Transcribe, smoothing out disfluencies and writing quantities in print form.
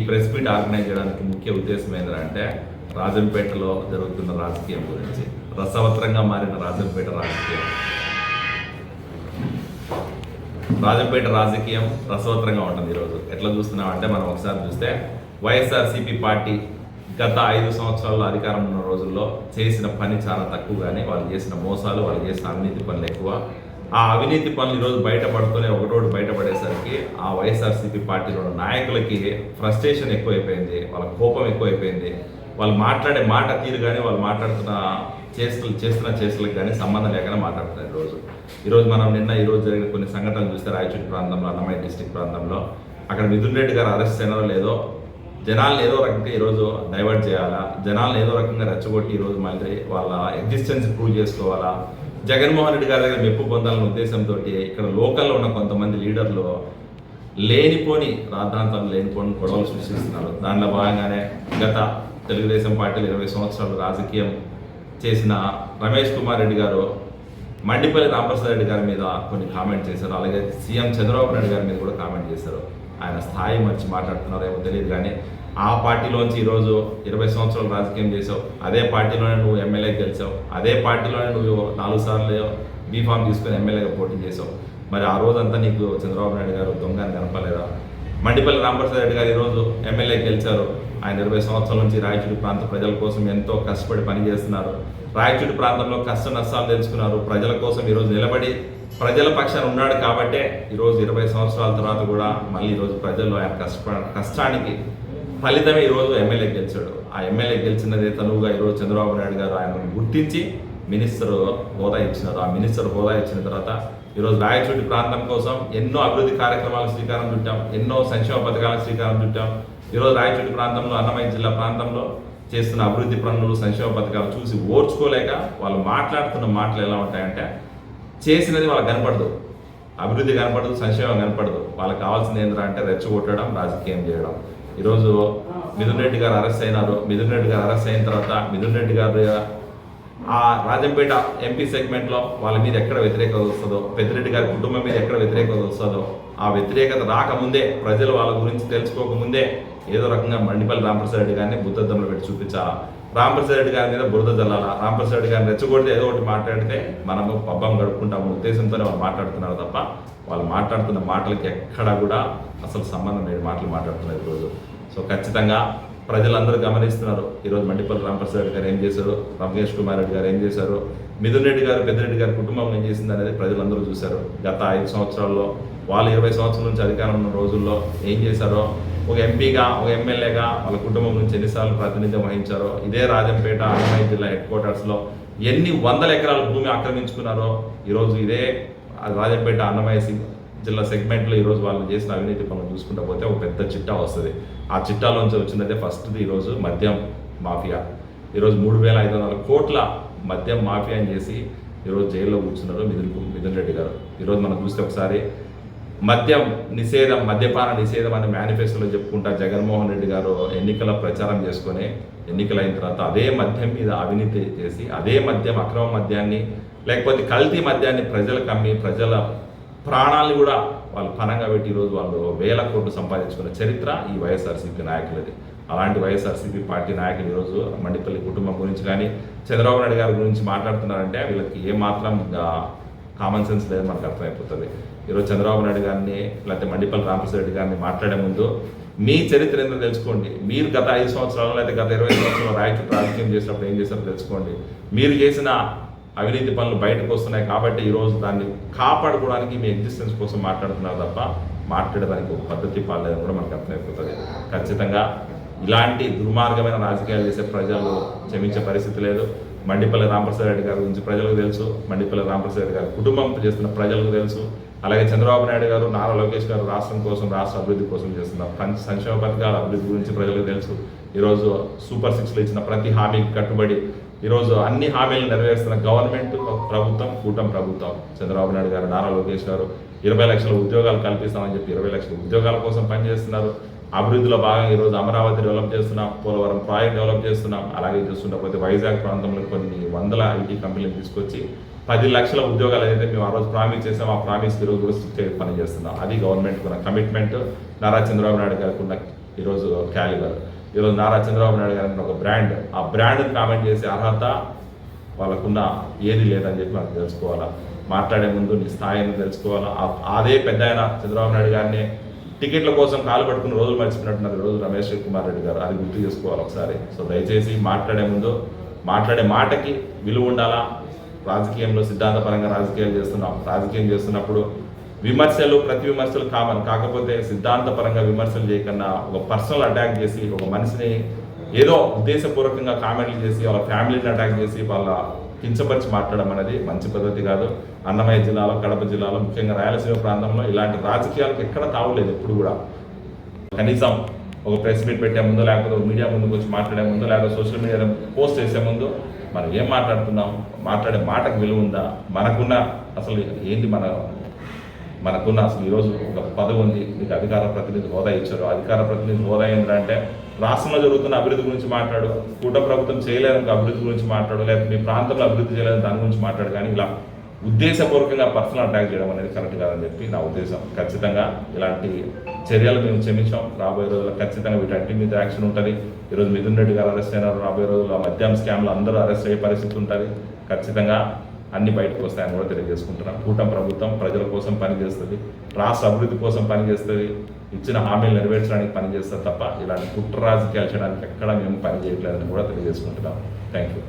Press meet organise చేయడానికి ముఖ్య ఉద్దేశం ఏంటంటే రాజంపేటలో జరుగుతున్న రాజకీయం గురించి, రసవత్రంగా మారిన రాజంపేట రాజకీయం. రాజంపేట రాజకీయం రసవత్రంగా ఉంటుంది. ఈరోజు ఎట్లా చూస్తున్నామంటే మనం ఒకసారి చూస్తే వైఎస్ఆర్సీపీ పార్టీ గత 5 సంవత్సరాల్లో అధికారం ఉన్న రోజుల్లో చేసిన పని చాలా తక్కువగానే, వాళ్ళు చేసిన మోసాలు, వాళ్ళు చేసిన అవినీతి పనులు ఎక్కువ. ఆ అవినీతి పనులు ఈరోజు బయటపడుతూనే ఒకటోటి బయటపడేసరికి ఆ వైఎస్ఆర్సీపీ పార్టీలో నాయకులకి ఫ్రస్ట్రేషన్ ఎక్కువైపోయింది, వాళ్ళ కోపం ఎక్కువైపోయింది. వాళ్ళు మాట్లాడే మాట తీరు కానీ, వాళ్ళు మాట్లాడుతున్న చేస్తున్న చేష్టలకు కానీ సంబంధం లేకుండా మాట్లాడుతున్నారు. ఈరోజు మనం ఈరోజు జరిగిన కొన్ని సంఘటనలు చూస్తే రాయచూటి ప్రాంతంలో, అన్నమయ్య డిస్టిక్ ప్రాంతంలో అక్కడ మిథున్ రెడ్డి గారు అరెస్ట్ అయినారో లేదో, జనాలను ఏదో రకంగా ఈరోజు డైవర్ట్ చేయాలా, జనాలను ఏదో రకంగా రెచ్చగొట్టి ఈరోజు మళ్ళీ వాళ్ళ ఎగ్జిస్టెన్స్ ప్రూవ్ చేసుకోవాలా, జగన్మోహన్ రెడ్డి గారి దగ్గర మెప్పు పొందాలనే ఉద్దేశంతో ఇక్కడ లోకల్లో ఉన్న కొంతమంది లీడర్లు లేనిపోని రాద్ధాంతాలు, లేనిపోని గొడవలు సృష్టిస్తున్నారు. దానిలో భాగంగానే గత తెలుగుదేశం పార్టీలు 20 సంవత్సరాలు రాజకీయం చేసిన రమేష్ కుమార్ రెడ్డి గారు మండిపల్లి రామప్రసాద్ రెడ్డి గారి మీద కొన్ని కామెంట్ చేశారు. అలాగే సీఎం చంద్రబాబు నాయుడు గారి మీద కూడా కామెంట్ చేశారు. ఆయన స్థాయి మర్చి మాట్లాడుతున్నారో ఏమో తెలియదు కానీ ఆ పార్టీలోంచి ఈరోజు 20 సంవత్సరాలు రాజకీయం చేసావు, అదే పార్టీలోనే నువ్వు ఎమ్మెల్యే గెలిచావు, అదే పార్టీలోనే నువ్వు 4 సార్లు బీఫామ్ తీసుకుని ఎమ్మెల్యేగా పోటీ చేసావు. మరి ఆ రోజంతా నీకు చంద్రబాబు నాయుడు గారు దొంగ అని కనపలేదా? మండిపల్లి రామప్రసాద్ రెడ్డి గారు ఈరోజు ఎమ్మెల్యే గెలిచారు. ఆయన 20 సంవత్సరాల నుంచి రాయచూటి ప్రాంత ప్రజల కోసం ఎంతో కష్టపడి పనిచేస్తున్నారు. రాయచూటి ప్రాంతంలో కష్ట నష్టాలు తెలుసుకున్నారు. ప్రజల కోసం ఈరోజు నిలబడి ప్రజల పక్షాన ఉన్నాడు కాబట్టే ఈరోజు 20 సంవత్సరాల తర్వాత కూడా మళ్ళీ ఈరోజు ప్రజల్లో ఆయన కష్టానికి ఫలితమే ఈరోజు ఎమ్మెల్యే గెలిచాడు. ఆ ఎమ్మెల్యే గెలిచినదే తనువుగా ఈరోజు చంద్రబాబు నాయుడు గారు ఆయనను గుర్తించి మినిస్టర్ హోదా ఇచ్చినారు. ఆ మినిస్టర్ హోదా ఇచ్చిన తర్వాత ఈరోజు రాయచూటి ప్రాంతం కోసం ఎన్నో అభివృద్ధి కార్యక్రమాలకు శ్రీకారం చుట్టాం, ఎన్నో సంక్షేమ పథకాలకు శ్రీకారం చుట్టాం. ఈరోజు రాయచూటి ప్రాంతంలో, అన్నమయ్య జిల్లా ప్రాంతంలో చేస్తున్న అభివృద్ధి పనులు, సంక్షేమ పథకాలు చూసి ఓర్చుకోలేక వాళ్ళు మాట్లాడుతున్న మాటలు ఎలా ఉంటాయంటే, చేసినది వాళ్ళకి కనపడదు, అభివృద్ధి కనపడదు, సంక్షేమం కనపడదు. వాళ్ళకి కావాల్సింది ఏంటంటే రెచ్చగొట్టడం, రాజకీయం చేయడం. ఈరోజు మిథున్ రెడ్డి గారు అరెస్ట్ అయినారు. మిథున్ రెడ్డి గారు అరెస్ట్ అయిన తర్వాత మిథున్ రెడ్డి గారు ఆ రాజంపేట ఎంపీ సెగ్మెంట్లో వాళ్ళ మీద ఎక్కడ వ్యతిరేకత వస్తుందో, పెద్దిరెడ్డి గారి కుటుంబం మీద ఎక్కడ వ్యతిరేకత వస్తుందో, ఆ వ్యతిరేకత రాకముందే, ప్రజలు వాళ్ళ గురించి తెలుసుకోకముందే ఏదో రకంగా మండిపల్లి రామప్రసాద్ రెడ్డి గారిని బుద్ధద్దంలో పెట్టి చూపించాలా, రామప్రసాద్ రెడ్డి గారి మీద బురద జల్లాలా, రామప్రసాద్ రెడ్డి గారిని రెచ్చగొడితే ఏదో ఒకటి మాట్లాడితే మనము పబ్బం గడుపుకుంటాము ఉద్దేశంతోనే వాళ్ళు మాట్లాడుతున్నారు తప్ప వాళ్ళు మాట్లాడుతున్న మాటలకి ఎక్కడా కూడా అసలు సంబంధం లేని మాటలు మాట్లాడుతున్నారు ఈరోజు. సో ఖచ్చితంగా ప్రజలందరూ గమనిస్తున్నారు ఈరోజు మండిపల్లి రామప్రసాద్ రెడ్డి గారు ఏం చేశారు, రమేష్ కుమార్ రెడ్డి గారు ఏం చేశారు, మిథున్ రెడ్డి గారు, పెద్దిరెడ్డి గారి కుటుంబం ఏం చేసింది అనేది ప్రజలందరూ చూశారు. గత 5 సంవత్సరాల్లో వాళ్ళు 20 సంవత్సరాల నుంచి అధికారం ఉన్న రోజుల్లో ఏం చేశారో, ఒక ఎంపీగా, ఒక ఎమ్మెల్యేగా వాళ్ళ కుటుంబం నుంచి ఎన్నిసార్లు ప్రాతినిధ్యం వహించారో, ఇదే రాజంపేట అన్నమయ్య జిల్లా హెడ్ క్వార్టర్స్లో ఎన్ని 100 ఎకరాల భూమి ఆక్రమించుకున్నారో, ఈరోజు ఇదే రాజంపేట అన్నమయ్య జిల్లా సెగ్మెంట్లో ఈరోజు వాళ్ళు చేసిన అవినీతి పనులు చూసుకుంటూ పోతే ఒక పెద్ద చిట్టా వస్తుంది. ఆ చిట్టాలోంచి వచ్చినదే ఫస్ట్ది ఈరోజు మద్యం మాఫియా. ఈరోజు 3,500 కోట్ల మద్యం మాఫియా అని చేసి ఈరోజు జైల్లో కూర్చున్నారు మిథున్ రెడ్డి గారు. ఈరోజు మనం చూస్తే ఒకసారి మద్యం నిషేధం, మద్యపాన నిషేధం అనే మేనిఫెస్టోలో చెప్పుకుంటా జగన్మోహన్ రెడ్డి గారు ఎన్నికల ప్రచారం చేసుకొని ఎన్నికలైన తర్వాత అదే మద్యం మీద అవినీతి చేసి, అదే మద్యం, అక్రమ మద్యాన్ని లేకపోతే కల్తీ మద్యాన్ని ప్రజలకు అమ్మి ప్రజల ప్రాణాలను కూడా వాళ్ళు పనంగా పెట్టి ఈరోజు వాళ్ళు 1000 కోట్లు సంపాదించుకున్న చరిత్ర ఈ వైఎస్ఆర్సీపీ నాయకులది. అలాంటి వైఎస్ఆర్సీపీ పార్టీ నాయకులు ఈరోజు మండిపల్లి కుటుంబం గురించి కానీ, చంద్రబాబు నాయుడు గారి గురించి మాట్లాడుతున్నారంటే వీళ్ళకి ఏమాత్రం కామన్ సెన్స్ లేదు మనకు అర్థమైపోతుంది. ఈరోజు చంద్రబాబు నాయుడు గారిని లేకపోతే మండిపల్లి రామప్రసాద్ రెడ్డి గారిని మాట్లాడే ముందు మీ చరిత్ర ఏంటో తెలుసుకోండి. మీరు గత 5 సంవత్సరాలు లేకపోతే గత 20 సంవత్సరాలు రాజకీయం చేసినప్పుడు ఏం చేశారో తెలుసుకోండి. మీరు చేసిన అవినీతి పనులు బయటకు వస్తున్నాయి కాబట్టి ఈరోజు దాన్ని కాపాడుకోవడానికి మీ ఎగ్జిస్టెన్స్ కోసం మాట్లాడుతున్నారు తప్ప మాట్లాడడానికి ఒక పద్ధతి పాలేదని కూడా మనకు అర్థమైపోతుంది. ఖచ్చితంగా ఇలాంటి దుర్మార్గమైన రాజకీయాలు చేసే ప్రజలు క్షమించే పరిస్థితి లేదు. మండిపల్లి రామప్రసాద్ రెడ్డి గారి గురించి ప్రజలకు తెలుసు, మండిపల్లి రామప్రసాద్ రెడ్డి గారి కుటుంబం చేస్తున్న ప్రజలకు తెలుసు. అలాగే చంద్రబాబు నాయుడు గారు, నారా లోకేష్ గారు రాష్ట్రం కోసం, రాష్ట్ర అభివృద్ధి కోసం చేస్తున్న సంక్షేమ పథకాల అభివృద్ధి గురించి ప్రజలకు తెలుసు. ఈరోజు సూపర్ 6లో ఇచ్చిన ప్రతి హామీకి కట్టుబడి ఈరోజు అన్ని హామీలు నెరవేరుస్తున్న గవర్నమెంట్, ప్రభుత్వం, కూటమి ప్రభుత్వం. చంద్రబాబు నాయుడు గారు, నారా లోకేష్ గారు 20 లక్షల ఉద్యోగాలు కల్పిస్తామని చెప్పి 20 లక్షల ఉద్యోగాల కోసం పనిచేస్తున్నారు. అభివృద్ధిలో భాగంగా ఈరోజు అమరావతి డెవలప్ చేస్తున్నాం, పోలవరం ప్రాజెక్ట్ డెవలప్ చేస్తున్నాం. అలాగే చూస్తుండకపోతే వైజాగ్ ప్రాంతంలో కొన్ని 100 ఐటీ కంపెనీలు తీసుకొచ్చి 10 లక్షల ఉద్యోగాలు ఏదైతే మేము ఆ రోజు ప్రామిస్ చేసాం, ఆ ప్రామిస్ ఈరోజు కూడా పనిచేస్తున్నాం. అది గవర్నమెంట్కి ఉన్న కమిట్మెంట్, నారా చంద్రబాబు నాయుడు గారికి ఉన్న ఈరోజు క్యాలిబర్. ఈరోజు నారా చంద్రబాబు నాయుడు గారి ఒక బ్రాండ్, ఆ బ్రాండ్ని కామెంట్ చేసే అర్హత వాళ్ళకున్న ఏది లేదని చెప్పి మనకు తెలుసుకోవాలా. మాట్లాడే ముందు నీ స్థాయిని తెలుసుకోవాలా. అదే పెద్ద ఆయన చంద్రబాబు నాయుడు గారిని టికెట్ల కోసం కాలు పట్టుకున్న రోజులు మర్చిపోయినట్టున్నారు ఈరోజు రమేష్ కుమార్ రెడ్డి గారు. అది గుర్తు చేసుకోవాలి ఒకసారి. సో దయచేసి మాట్లాడే ముందు మాట్లాడే మాటకి విలువ ఉండాలా. రాజకీయంలో సిద్ధాంతపరంగా రాజకీయం చేస్తున్నప్పుడు విమర్శలు, ప్రతి విమర్శలు కామన్. కాకపోతే సిద్ధాంతపరంగా విమర్శలు చేయకుండా ఒక పర్సనల్ అటాక్ చేసి ఒక మనిషిని ఏదో ఉద్దేశపూర్వకంగా కామెంట్లు చేసి వాళ్ళ ఫ్యామిలీని అటాక్ చేసి వాళ్ళ కించపరిచి మాట్లాడడం అనేది మంచి పద్ధతి కాదు. అన్నమయ్య జిల్లాలో, కడప జిల్లాలో, ముఖ్యంగా రాయలసీమ ప్రాంతంలో ఇలాంటి రాజకీయాలకు ఎక్కడ తావులేదు ఎప్పుడు కూడా. కనీసం ఒక ప్రెస్ మీట్ పెట్టే ముందో, లేకపోతే మీడియా ముందుకు వచ్చి మాట్లాడే ముందో, లేకపోతే సోషల్ మీడియాలో పోస్ట్ చేసే ముందు మనం ఏం మాట్లాడుతున్నాం, మాట్లాడే మాటకు విలువ ఉందా, మనకున్న అసలు ఏంటి, మనకున్న అసలు ఈరోజు ఒక పదవి ఉంది, మీకు అధికార ప్రతినిధి హోదా ఇచ్చారు. అధికార ప్రతినిధి హోదా ఏంటంటే రాష్ట్రంలో జరుగుతున్న అభివృద్ధి గురించి మాట్లాడు, కూటమి ప్రభుత్వం చేయలేదని అభివృద్ధి గురించి మాట్లాడు, లేకపోతే మీ ప్రాంతంలో అభివృద్ధి చేయలేదని దాని గురించి మాట్లాడు. కానీ ఇలా ఉద్దేశపూర్వకంగా పర్సనల్ అటాక్ చేయడం అనేది కరెక్ట్ కాదని చెప్పి నా ఉద్దేశం. ఖచ్చితంగా ఇలాంటి చర్యలు మేము క్షమించాం. రాబోయే రోజుల్లో ఖచ్చితంగా వీటన్నిటి మీద యాక్షన్ ఉంటుంది. ఈరోజు మిథున్ రెడ్డి గారు అరెస్ట్ అయినారు. రాబోయే రోజుల్లో మద్యం స్కామ్లో అందరూ అరెస్ట్ అయ్యే పరిస్థితి ఉంటుంది. ఖచ్చితంగా అన్ని బయటకు వస్తాయని కూడా తెలియజేసుకుంటున్నాం. కూటమి ప్రభుత్వం ప్రజల కోసం పనిచేస్తుంది, రాష్ట్ర అభివృద్ధి కోసం పనిచేస్తుంది, ఇచ్చిన హామీలు నెరవేర్చడానికి పనిచేస్తుంది తప్ప ఇలాంటి కుట్ర రాజకీయాలు చేయడానికి ఎక్కడ మేము పని చేయట్లేదని కూడా తెలియజేసుకుంటున్నాం. Thank you.